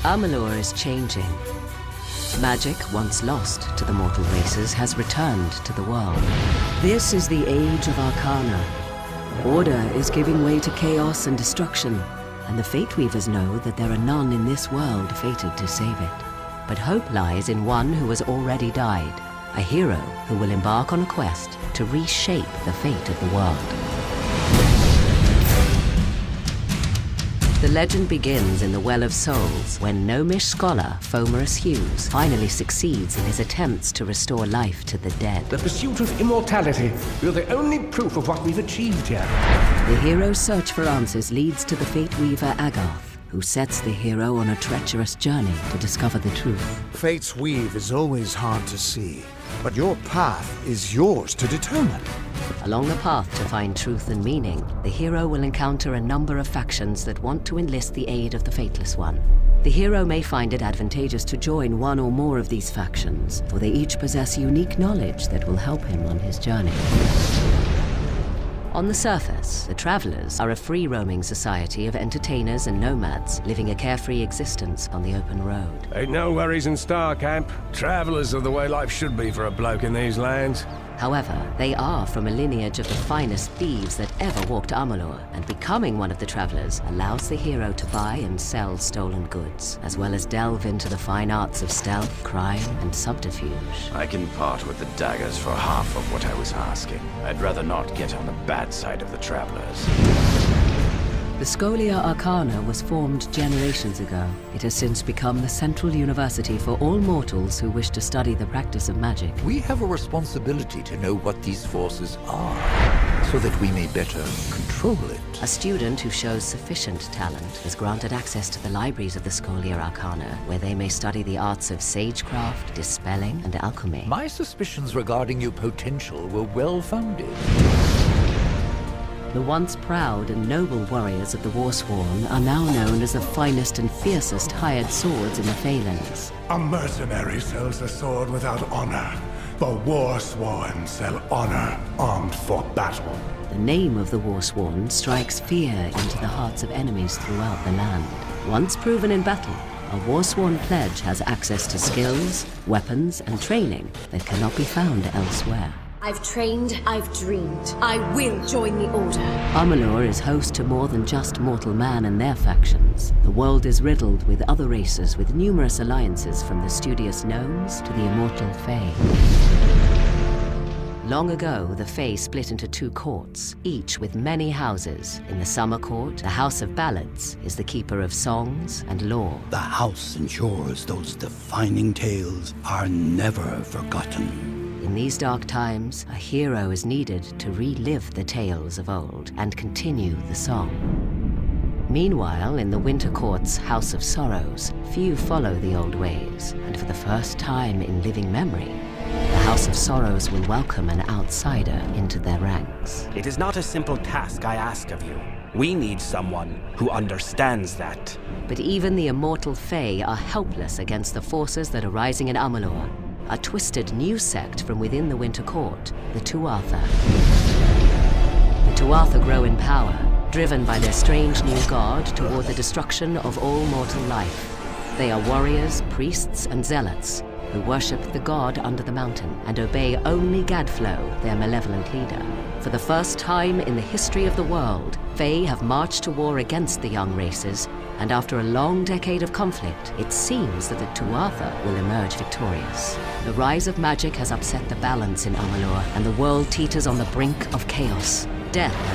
Amalur is changing. Magic, once lost to the mortal races, has returned to the world. This is the age of Arcana. Order is giving way to chaos and destruction, and the Fate Weavers know that there are none in this world fated to save it. But hope lies in one who has already died, a hero who will embark on a quest to reshape the fate of the world. The legend begins in the Well of Souls, when gnomish scholar Fomerus Hughes finally succeeds in his attempts to restore life to the dead. The pursuit of immortality. You're the only proof of what we've achieved here. The hero's search for answers leads to the Fate Weaver Agarth, who sets the hero on a treacherous journey to discover the truth. Fate's weave is always hard to see, but your path is yours to determine. Along the path to find truth and meaning, the hero will encounter a number of factions that want to enlist the aid of the Fateless One. The hero may find it advantageous to join one or more of these factions, for they each possess unique knowledge that will help him on his journey. On the surface, the Travelers are a free-roaming society of entertainers and nomads living a carefree existence on the open road. Ain't no worries in Star Camp. Travelers are the way life should be for a bloke in these lands. However, they are from a lineage of the finest thieves that ever walked Amalur, and becoming one of the Travelers allows the hero to buy and sell stolen goods, as well as delve into the fine arts of stealth, crime, and subterfuge. I can part with the daggers for half of what I was asking. I'd rather not get on the bad side of the Travelers. The Scholia Arcana was formed generations ago. It has since become the central university for all mortals who wish to study the practice of magic. We have a responsibility to know what these forces are, so that we may better control it. A student who shows sufficient talent is granted access to the libraries of the Scholia Arcana, where they may study the arts of sagecraft, dispelling, and alchemy. My suspicions regarding your potential were well-founded. The once proud and noble warriors of the Warsworn are now known as the finest and fiercest hired swords in the Phalanx. A mercenary sells a sword without honor. The Warsworn sell honor armed for battle. The name of the Warsworn strikes fear into the hearts of enemies throughout the land. Once proven in battle, a Warsworn pledge has access to skills, weapons, and training that cannot be found elsewhere. I've trained, I've dreamed. I will join the Order. Amalur is host to more than just mortal man and their factions. The world is riddled with other races with numerous alliances, from the studious gnomes to the immortal Fae. Long ago, the Fae split into two courts, each with many houses. In the Summer Court, the House of Ballads is the keeper of songs and lore. The house ensures those defining tales are never forgotten. In these dark times, a hero is needed to relive the tales of old and continue the song. Meanwhile, in the Winter Court's House of Sorrows, few follow the old ways, and for the first time in living memory, the House of Sorrows will welcome an outsider into their ranks. It is not a simple task I ask of you. We need someone who understands that. But even the immortal Fae are helpless against the forces that are rising in Amalur, a twisted new sect from within the Winter Court, the Tuatha. The Tuatha grow in power, driven by their strange new god toward the destruction of all mortal life. They are warriors, priests, and zealots who worship the god under the mountain and obey only Gadflow, their malevolent leader. For the first time in the history of the world, Fae have marched to war against the young races, and after a long decade of conflict, it seems that the Tuatha will emerge victorious. The rise of magic has upset the balance in Amalur, and the world teeters on the brink of chaos. Death has